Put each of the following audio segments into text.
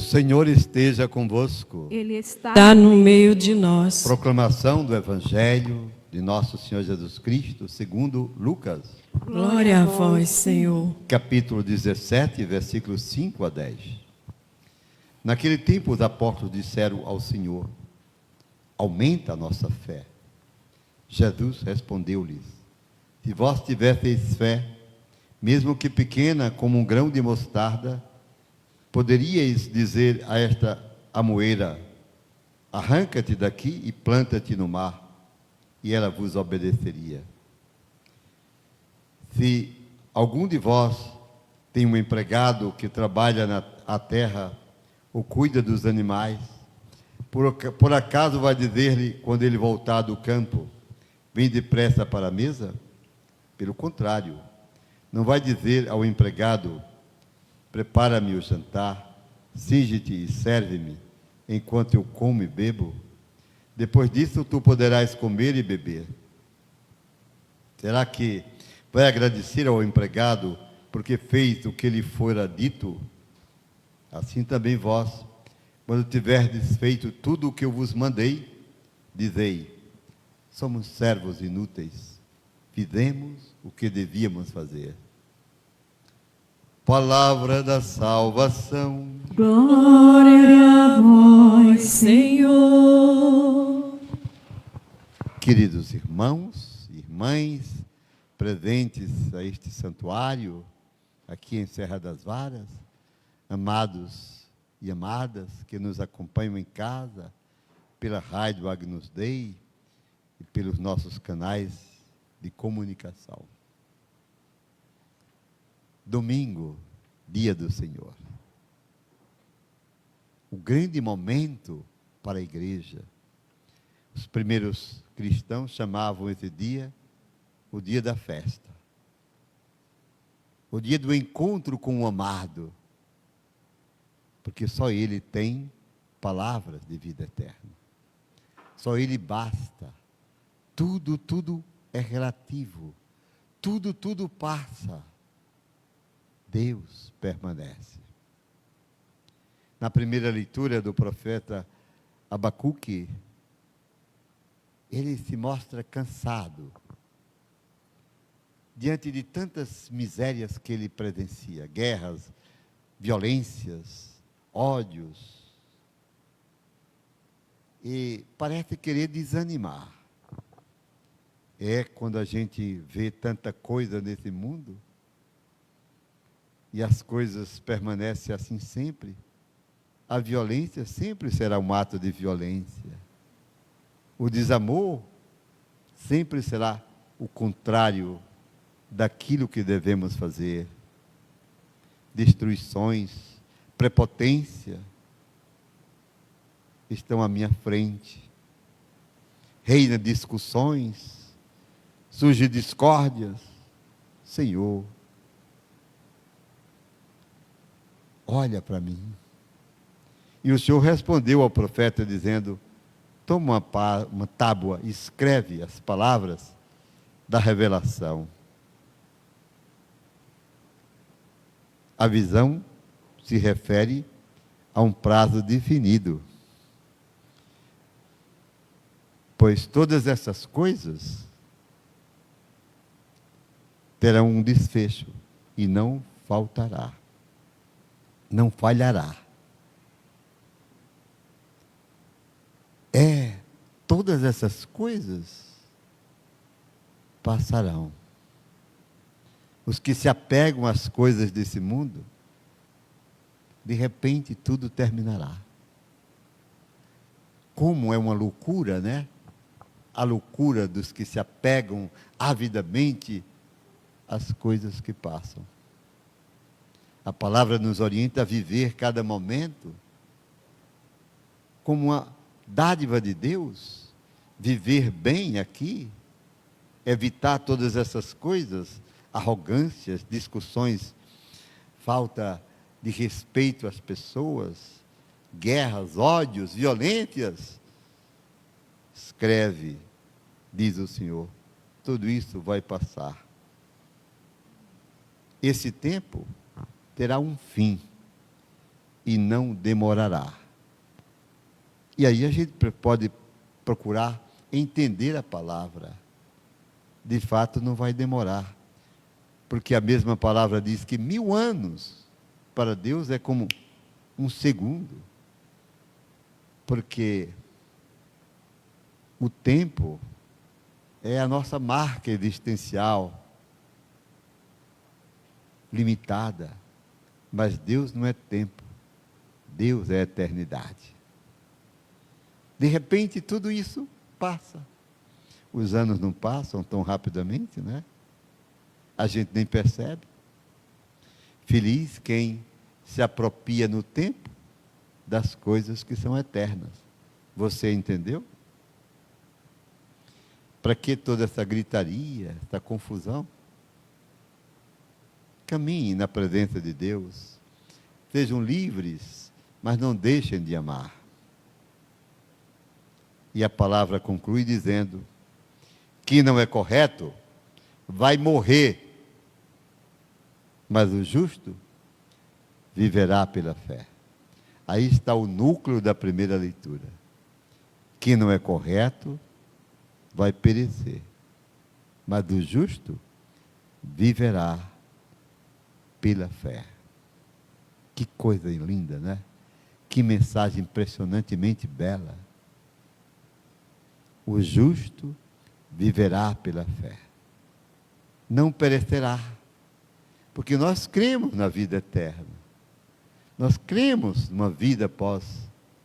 Senhor esteja convosco. Ele está no meio de nós. Proclamação do Evangelho de Nosso Senhor Jesus Cristo, segundo Lucas, Glória a vós, Senhor. capítulo 17, versículos 5 a 10. Naquele tempo, os apóstolos disseram ao Senhor: aumenta a nossa fé. Jesus respondeu-lhes: se vós tivesseis fé, mesmo que pequena como um grão de mostarda, poderíeis dizer a esta amoeira: arranca-te daqui e planta-te no mar, e ela vos obedeceria. Se algum de vós tem um empregado que trabalha na terra ou cuida dos animais, por acaso vai dizer-lhe, quando ele voltar do campo: vem depressa para a mesa? Pelo contrário, não vai dizer ao empregado: prepara-me o jantar, cinge-te e serve-me, enquanto eu como e bebo? Depois disso tu poderás comer e beber. Será que vai agradecer ao empregado porque fez o que lhe fora dito? Assim também vós, quando tiverdes feito tudo o que eu vos mandei, dizei: somos servos inúteis, fizemos o que devíamos fazer. Palavra da salvação. Glória a vós, Senhor. Queridos irmãos e irmãs, presentes a este santuário, aqui em Serra das Varas, amados e amadas que nos acompanham em casa, pela Rádio Agnus Dei e pelos nossos canais de comunicação. Domingo, dia do Senhor. O grande momento para a igreja. Os primeiros cristãos chamavam esse dia o dia da festa. O dia do encontro com o amado. Porque só Ele tem palavras de vida eterna. Só Ele basta. Tudo é relativo. Tudo passa. Deus permanece. Na primeira leitura do profeta Abacuque, ele se mostra cansado diante de tantas misérias que ele presencia, guerras, violências, ódios, e parece querer desanimar. É quando a gente vê tanta coisa nesse mundo, e as coisas permanecem assim sempre, a violência sempre será um ato de violência. O desamor sempre será o contrário daquilo que devemos fazer. Destruições, prepotência estão à minha frente. Reina discussões, surgem discórdias. Senhor, olha para mim. E o Senhor respondeu ao profeta dizendo: toma uma tábua e escreve as palavras da revelação. A visão se refere a um prazo definido. Pois todas essas coisas terão um desfecho e não faltará. Não falhará. Todas essas coisas passarão. Os que se apegam às coisas desse mundo, de repente tudo terminará. Como é uma loucura, né? A loucura dos que se apegam avidamente às coisas que passam. A palavra nos orienta a viver cada momento como uma dádiva de Deus, viver bem aqui, evitar todas essas coisas, arrogâncias, discussões, falta de respeito às pessoas, guerras, ódios, violências. Escreve, diz o Senhor, tudo isso vai passar. Esse tempo terá um fim. e não demorará. E aí a gente pode procurar entender a palavra. De fato, não vai demorar. Porque a mesma palavra diz que 1000 anos para Deus é como um segundo. Porque o tempo é a nossa marca existencial, limitada. Mas Deus não é tempo. Deus é eternidade. De repente, tudo isso passa. Os anos não passam tão rapidamente, né? A gente nem percebe. Feliz quem se apropria no tempo das coisas que são eternas. Você entendeu? Para que toda essa gritaria, essa confusão? Caminhem na presença de Deus. Sejam livres, mas não deixem de amar. E a palavra conclui dizendo que não é correto, vai morrer. Mas o justo viverá pela fé. Aí está o núcleo da primeira leitura. Que não é correto, vai perecer. Mas o justo viverá pela fé. Que coisa linda, né? Que mensagem impressionantemente bela. O justo viverá pela fé. Não perecerá. Porque nós cremos na vida eterna. Nós cremos numa vida após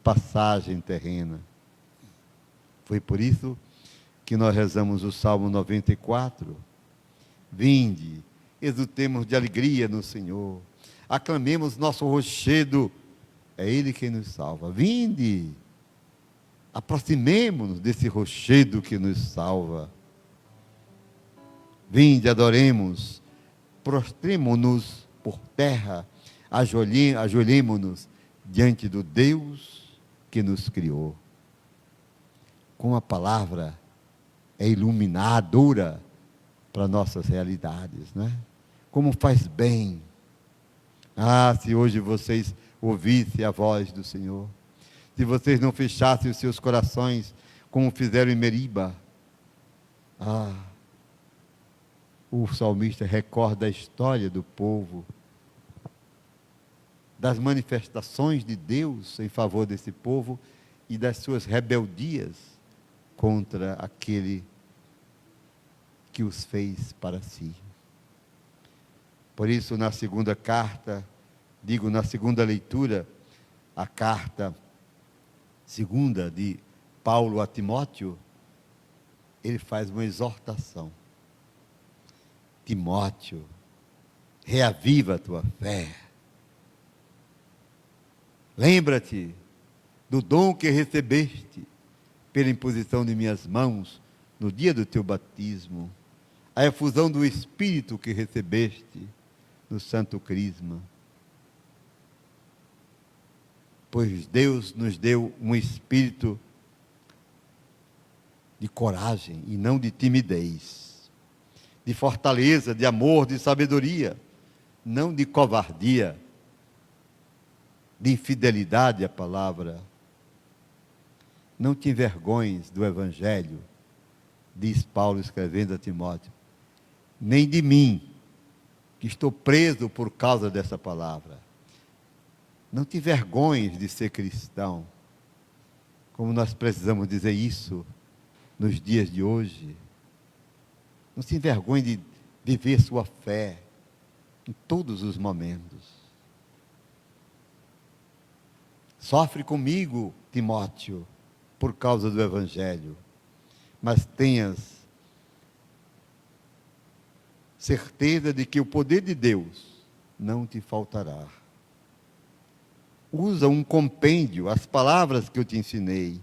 passagem terrena. Foi por isso que nós rezamos o Salmo 94. Vinde, exultemos de alegria no Senhor. Aclamemos nosso rochedo. É Ele quem nos salva. Vinde, aproximemo-nos desse rochedo que nos salva. Vinde, adoremos, prostremo-nos por terra, ajoelhemo-nos diante do Deus que nos criou. Com a palavra é iluminadora para nossas realidades, né? Como faz bem. Ah, se hoje vocês ouvissem a voz do Senhor, se vocês não fechassem os seus corações, como fizeram em Meriba. Ah, o salmista recorda a história do povo, das manifestações de Deus em favor desse povo e das suas rebeldias contra aquele que os fez para si. Por isso, na segunda carta, na segunda leitura, a carta segunda de Paulo a Timóteo, ele faz uma exortação. Timóteo, reaviva a tua fé. Lembra-te do dom que recebeste pela imposição de minhas mãos no dia do teu batismo, a efusão do Espírito que recebeste no Santo Crisma. Pois Deus nos deu um espírito de coragem e não de timidez, de fortaleza, de amor, de sabedoria, não de covardia, de infidelidade à palavra. Não te envergonhes do Evangelho, diz Paulo escrevendo a Timóteo, nem de mim, que estou preso por causa dessa palavra. Não te envergonhes de ser cristão, como nós precisamos dizer isso nos dias de hoje. Não se envergonhe de viver sua fé em todos os momentos. Sofre comigo, Timóteo, por causa do Evangelho, mas tenhas certeza de que o poder de Deus não te faltará. Usa um compêndio, as palavras que eu te ensinei.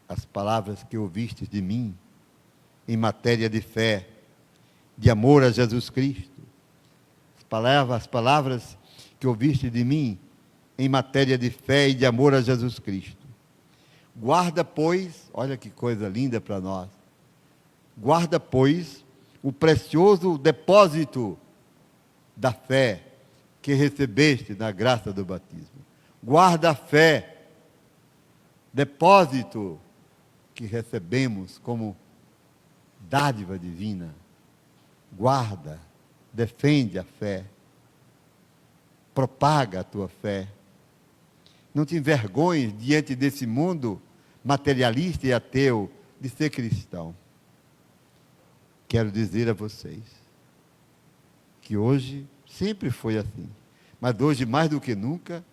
As palavras que ouviste de mim, em matéria de fé, de amor a Jesus Cristo. As palavras que ouviste de mim, em matéria de fé e de amor a Jesus Cristo. Guarda, pois, olha que coisa linda para nós. Guarda, pois, o precioso depósito da fé que recebeste na graça do batismo. Guarda a fé, depósito que recebemos como dádiva divina. Guarda, defende a fé, propaga a tua fé. Não te envergonhes diante desse mundo materialista e ateu de ser cristão. Quero dizer a vocês que hoje sempre foi assim, mas hoje mais do que nunca,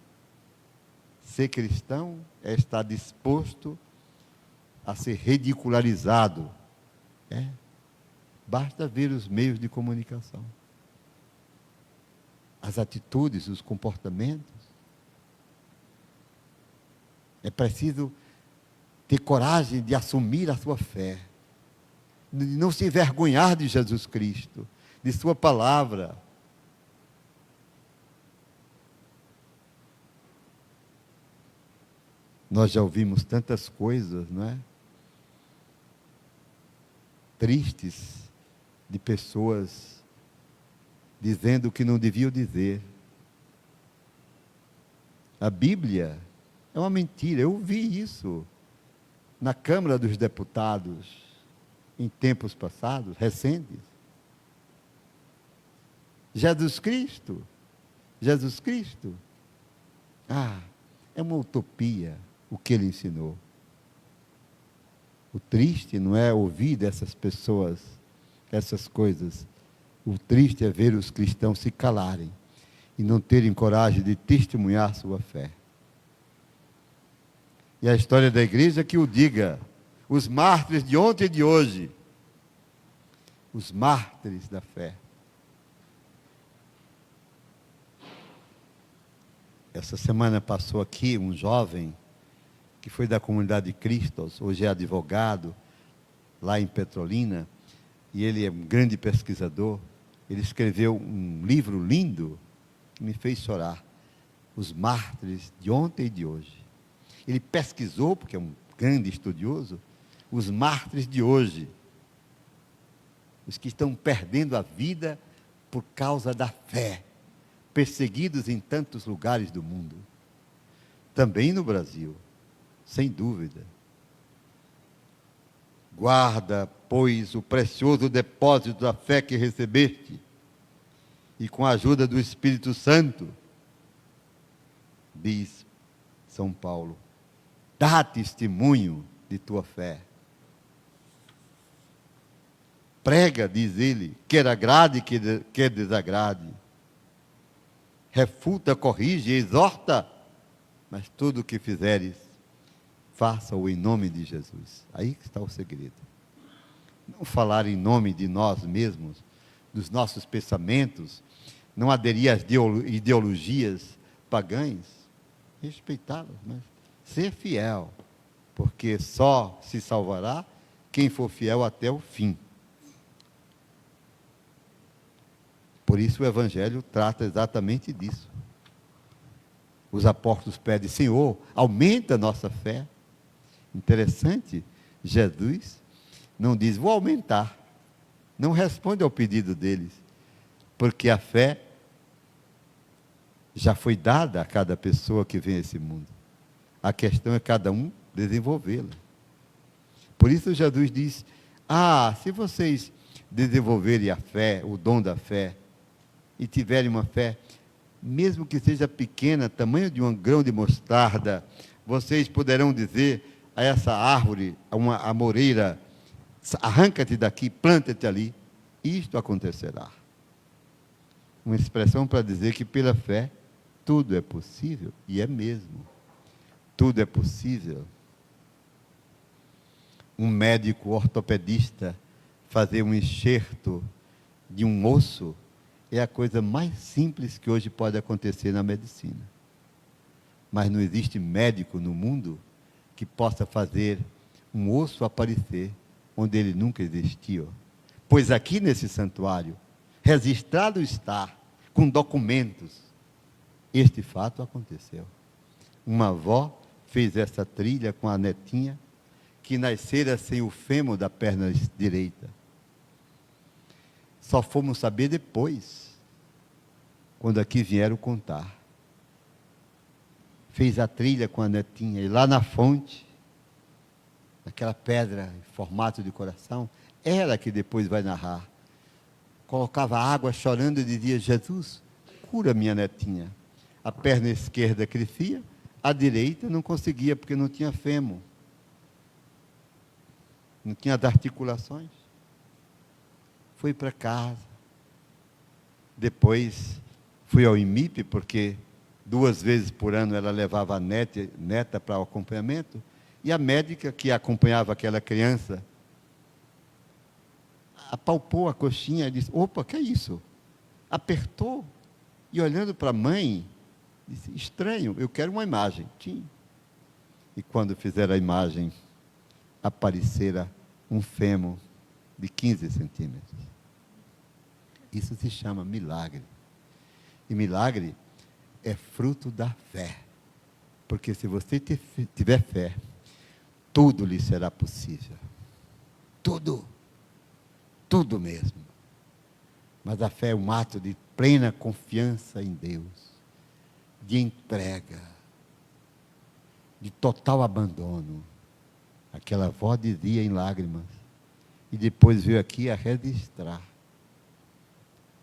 ser cristão é estar disposto a ser ridicularizado. Basta ver os meios de comunicação, as atitudes, os comportamentos. É preciso ter coragem de assumir a sua fé, de não se envergonhar de Jesus Cristo, de sua palavra. Nós já ouvimos tantas coisas, não é? Tristes, de pessoas dizendo o que não deviam dizer. A Bíblia é uma mentira. Eu vi isso na Câmara dos Deputados em tempos passados, recentes. Jesus Cristo, é uma utopia o que ele ensinou. O triste não é ouvir dessas pessoas essas coisas. O triste é ver os cristãos se calarem e não terem coragem de testemunhar sua fé. E a história da igreja que o diga. Os mártires de ontem e de hoje. Os mártires da fé. Essa semana passou aqui um jovem que foi da comunidade de Cristos, hoje é advogado, lá em Petrolina, e ele é um grande pesquisador. Ele escreveu um livro lindo que me fez chorar. Os mártires de ontem e de hoje. Ele pesquisou, porque é um grande estudioso, os mártires de hoje. Os que estão perdendo a vida por causa da fé. Perseguidos em tantos lugares do mundo. Também no Brasil, sem dúvida. Guarda, pois, o precioso depósito da fé que recebeste, e com a ajuda do Espírito Santo, diz São Paulo, dá testemunho de tua fé. Prega, diz ele, quer agrade, quer desagrade. Refuta, corrige, exorta, mas tudo o que fizeres, faça-o em nome de Jesus. Aí que está o segredo. Não falar em nome de nós mesmos, dos nossos pensamentos, não aderir às ideologias pagãs, respeitá-las, mas ser fiel, porque só se salvará quem for fiel até o fim. Por isso o Evangelho trata exatamente disso. Os apóstolos pedem, Senhor, aumenta a nossa fé. Interessante, Jesus não diz, vou aumentar. Não responde ao pedido deles, porque a fé já foi dada a cada pessoa que vem a esse mundo. A questão é cada um desenvolvê-la. Por isso Jesus diz, se vocês desenvolverem a fé, o dom da fé, e tiverem uma fé, mesmo que seja pequena, tamanho de um grão de mostarda, vocês poderão dizer a essa árvore, a uma amoreira, arranca-te daqui, planta-te ali, isto acontecerá. Uma expressão para dizer que pela fé tudo é possível, e é mesmo. Tudo é possível. Um médico ortopedista fazer um enxerto de um osso é a coisa mais simples que hoje pode acontecer na medicina. Mas não existe médico no mundo que possa fazer um osso aparecer onde ele nunca existiu. Pois aqui nesse santuário, registrado está, com documentos, este fato aconteceu. Uma avó fez essa trilha com a netinha, que nascera sem o fêmur da perna direita. Só fomos saber depois. quando aqui vieram contar. Fez a trilha com a netinha, e lá na fonte, aquela pedra em formato de coração, ela que depois vai narrar. Colocava água chorando e dizia: Jesus, cura minha netinha. A perna esquerda crescia, a direita não conseguia, porque não tinha fêmur. Não tinha as articulações. Fui para casa. Depois fui ao IMIP, porque 2 vezes por ano ela levava a neta para o acompanhamento. E a médica que acompanhava aquela criança apalpou a coxinha e disse: opa, que é isso? Apertou. E olhando para a mãe, disse: estranho, eu quero uma imagem. Tinha. E quando fizeram a imagem, aparecera um fêmur de 15 centímetros. Isso se chama milagre. E milagre é fruto da fé. Porque se você tiver fé, tudo lhe será possível. Tudo. Tudo mesmo. Mas a fé é um ato de plena confiança em Deus, de entrega, de total abandono. Aquela avó dizia em lágrimas, e depois veio aqui a registrar.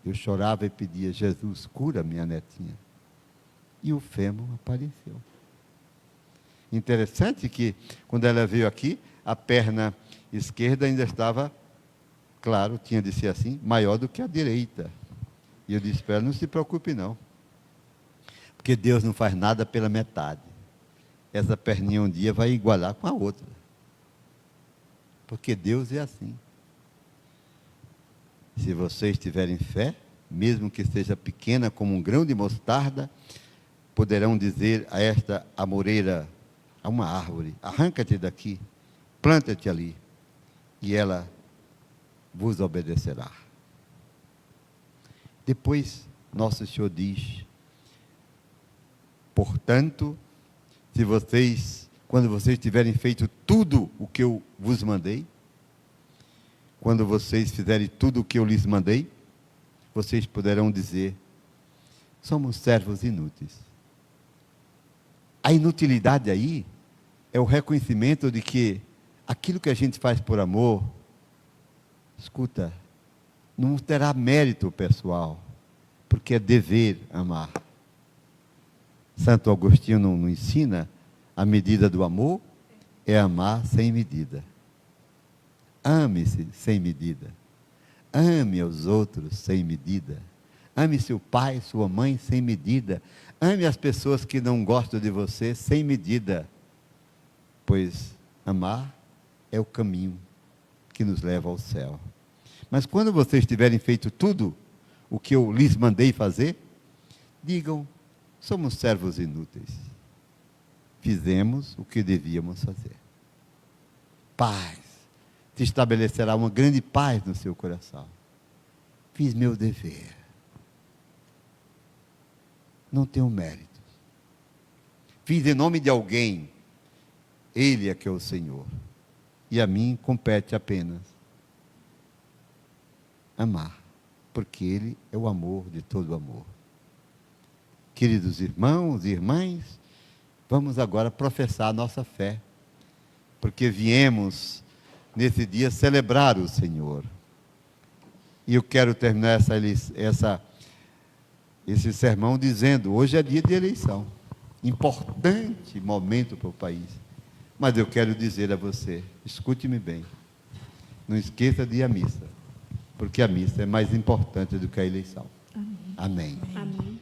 Eu chorava e pedia: Jesus, cura minha netinha. E o fêmur apareceu. Interessante que, quando ela veio aqui, a perna esquerda ainda estava, claro, tinha de ser assim, maior do que a direita. E eu disse para ela: não se preocupe não, porque Deus não faz nada pela metade. Essa perninha um dia vai igualar com a outra. Porque Deus é assim. Se vocês tiverem fé, mesmo que seja pequena como um grão de mostarda, poderão dizer a esta amoreira, a uma árvore: arranca-te daqui, planta-te ali, e ela vos obedecerá. Depois, Nosso Senhor diz: portanto, quando vocês tiverem feito tudo o que eu vos mandei, quando vocês fizerem tudo o que eu lhes mandei, vocês poderão dizer: somos servos inúteis. A inutilidade aí é o reconhecimento de que aquilo que a gente faz por amor, escuta, não terá mérito pessoal, porque é dever amar. Santo Agostinho não ensina: a medida do amor é amar sem medida. Ame-se sem medida. Ame aos outros sem medida. Ame seu pai, sua mãe sem medida. Ame as pessoas que não gostam de você sem medida. Pois amar é o caminho que nos leva ao céu. Mas quando vocês tiverem feito tudo o que eu lhes mandei fazer, digam: somos servos inúteis. Fizemos o que devíamos fazer. Paz. Se estabelecerá uma grande paz no seu coração. Fiz meu dever. Não tenho méritos. Fiz em nome de alguém. Ele é que é o Senhor. E a mim compete apenas amar, porque Ele é o amor de todo amor. Queridos irmãos e irmãs, vamos agora professar a nossa fé, porque viemos nesse dia celebrar o Senhor. E eu quero terminar esse sermão dizendo: hoje é dia de eleição, importante momento para o país. Mas eu quero dizer a você, escute-me bem, não esqueça de ir à missa, porque a missa é mais importante do que a eleição. Amém. Amém.